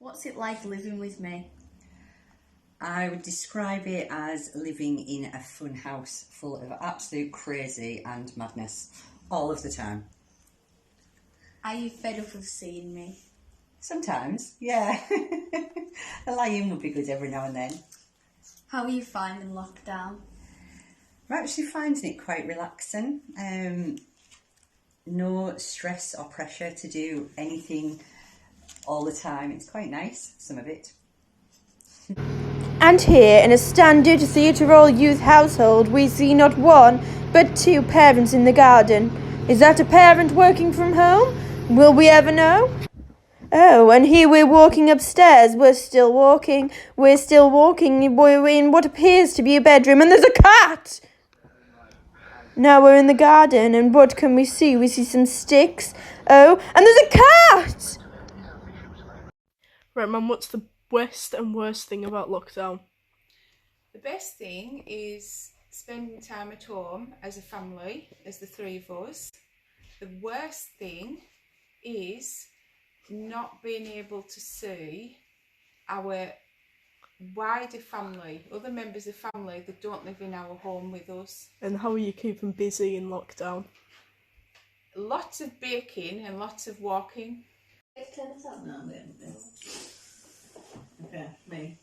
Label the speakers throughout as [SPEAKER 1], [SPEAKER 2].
[SPEAKER 1] What's it like living with me?
[SPEAKER 2] I would describe it as living in a fun house full of absolute crazy and madness all of the time.
[SPEAKER 1] Are you fed up of seeing me?
[SPEAKER 2] Sometimes, yeah. A lie-in would be good every now and then.
[SPEAKER 1] How are you finding lockdown?
[SPEAKER 2] I'm actually finding it quite relaxing. No stress or pressure to do anything all the time. It's quite nice, some of it.
[SPEAKER 3] And here, in a standard theatre youth household, we see not one, but two parents in the garden. Is that a parent working from home? Will we ever know? Oh, and here we're walking upstairs. We're still walking. We're in what appears to be a bedroom, and there's a cat! Now we're in the garden, and what can we see? We see some sticks. Oh, and there's a cat!
[SPEAKER 4] Right, Mum, what's the best and worst thing about lockdown?
[SPEAKER 5] The best thing is spending time at home as a family, as the three of us. The worst thing is not being able to see our wider family, other members of family that don't live in our home with us.
[SPEAKER 4] And how are you keeping busy in lockdown?
[SPEAKER 5] Lots of baking and lots of walking.
[SPEAKER 1] Okay, me.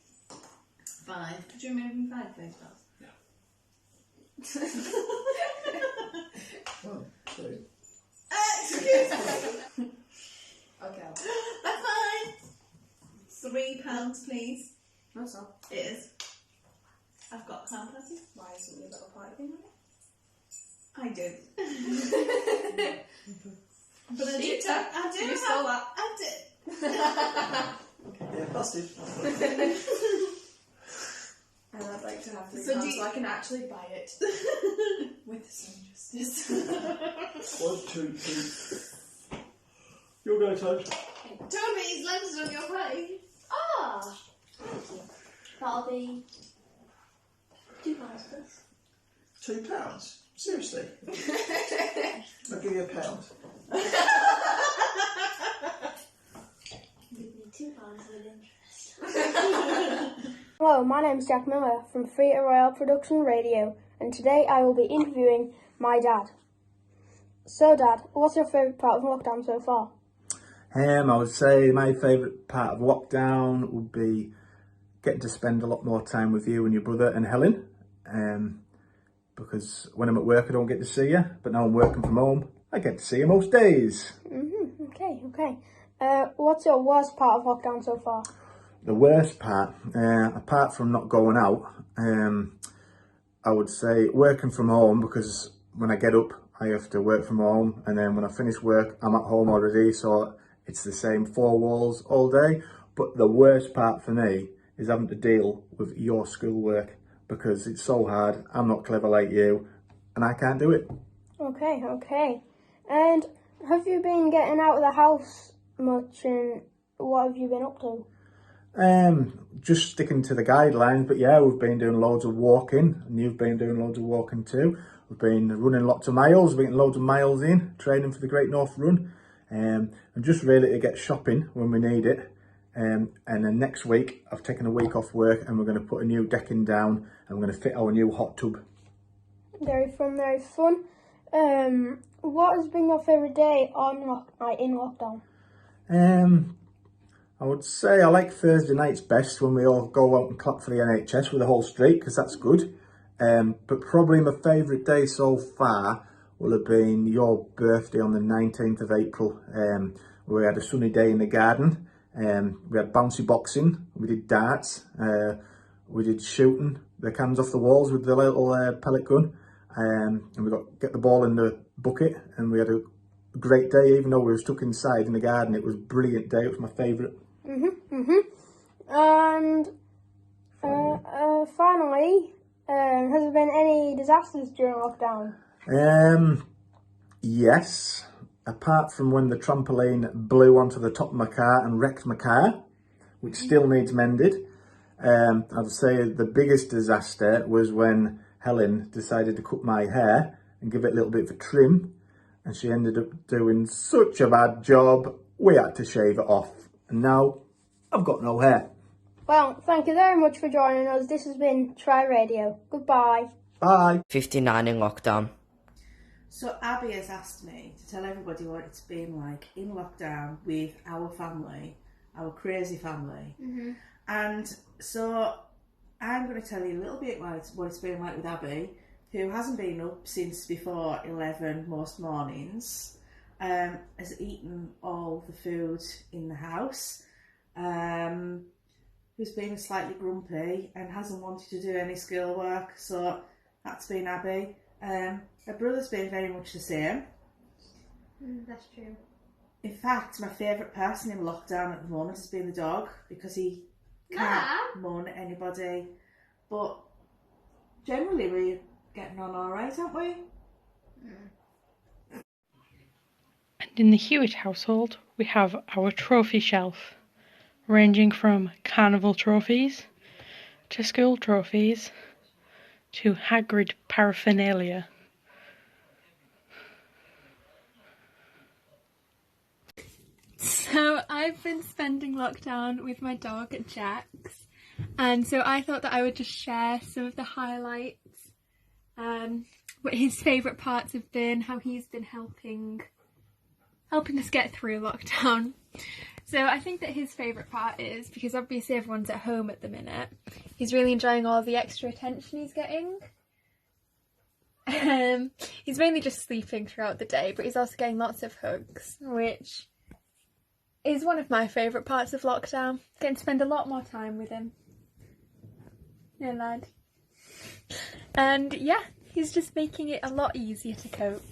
[SPEAKER 1] 5. Could you move me 5, please, Baz?
[SPEAKER 6] Oh, sorry.
[SPEAKER 1] Excuse me. Okay. That's fine. £3, please. That's all. It is. I've got clown patty. Why isn't there a little party thing on it? I do. But I do.
[SPEAKER 5] You stole that.
[SPEAKER 1] I did.
[SPEAKER 6] Yeah, busted.
[SPEAKER 1] And I'd like to have £3
[SPEAKER 5] so I can actually buy it.
[SPEAKER 1] with some justice.
[SPEAKER 6] 1, 2, 3. You'll go, Tome.
[SPEAKER 1] Toby, he's landed on your plate.
[SPEAKER 7] Ah, thank you. That'll be £2 please.
[SPEAKER 6] £2? Seriously? I'll give you £1.
[SPEAKER 7] Give me £2 with interest.
[SPEAKER 3] Hello, my name is Jack Miller from Theatre Royale Production Radio, and today I will be interviewing my dad. So, Dad, what's your favourite part of lockdown so far?
[SPEAKER 6] I would say my favourite part of lockdown would be getting to spend a lot more time with you and your brother and Helen. Because when I'm at work I don't get to see you, but now I'm working from home, I get to see you most days.
[SPEAKER 3] Okay. What's your worst part of lockdown so far?
[SPEAKER 6] The worst part, apart from not going out, I would say working from home, because when I get up I have to work from home, and then when I finish work I'm at home already, so it's the same 4 walls all day. But the worst part for me is having to deal with your schoolwork, because it's so hard. I'm not clever like you and I can't do it.
[SPEAKER 3] Okay. And have you been getting out of the house much, and what have you been up to?
[SPEAKER 6] Just sticking to the guidelines, but yeah, we've been doing loads of walking, and you've been doing loads of walking too. We've been running lots of miles, getting loads of miles in, training for the Great North Run, and just really to get shopping when we need it. And then next week I've taken a week off work, and we're going to put a new decking down, and we're going to fit our new hot tub.
[SPEAKER 3] Very fun. What has been your favourite day in lockdown?
[SPEAKER 6] I would say I like Thursday nights best, when we all go out and clap for the NHS with the whole street, because that's good. But probably my favourite day so far will have been your birthday on the 19th of April. We had a sunny day in the garden. We had bouncy boxing, we did darts, we did shooting the cans off the walls with the little pellet gun, and we get the ball in the bucket, and we had a great day. Even though we were stuck inside in the garden, it was a brilliant day. It was my favourite.
[SPEAKER 3] And finally, has there been any disasters during lockdown?
[SPEAKER 6] Yes. Apart from when the trampoline blew onto the top of my car and wrecked my car, which still needs mended. I'd say the biggest disaster was when Helen decided to cut my hair and give it a little bit of a trim, and she ended up doing such a bad job, we had to shave it off. And now I've got no hair.
[SPEAKER 3] Well, thank you very much for joining us. This has been Try Radio. Goodbye.
[SPEAKER 6] Bye.
[SPEAKER 8] 59 in lockdown.
[SPEAKER 1] So Abby has asked me to tell everybody what it's been like in lockdown with our family, our crazy family. And so I'm going to tell you a little bit what it's been like with Abby, who hasn't been up since before 11 most mornings, has eaten all the food in the house, who's been slightly grumpy and hasn't wanted to do any schoolwork, so that's been Abby. Her brother's been very much the same.
[SPEAKER 3] That's true.
[SPEAKER 1] In fact, my favourite person in lockdown at the moment has been the dog, because he can't moan at anybody. But generally we're getting on alright, aren't we?
[SPEAKER 9] And in the Hewitt household, we have our trophy shelf, ranging from carnival trophies to school trophies to Hagrid paraphernalia.
[SPEAKER 10] So I've been spending lockdown with my dog Jax, and so I thought that I would just share some of the highlights, what his favourite parts have been, how he's been helping us get through lockdown. So I think that his favourite part is, because obviously everyone's at home at the minute, he's really enjoying all the extra attention he's getting. He's mainly just sleeping throughout the day, but he's also getting lots of hugs, which is one of my favourite parts of lockdown. Getting to spend a lot more time with him. Yeah, lad. And yeah, he's just making it a lot easier to cope.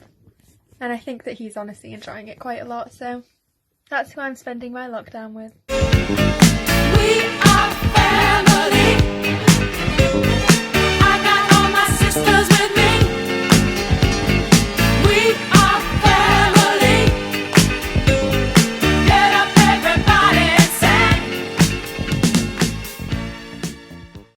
[SPEAKER 10] And I think that he's honestly enjoying it quite a lot, so that's who I'm spending my lockdown with.
[SPEAKER 11] We are family.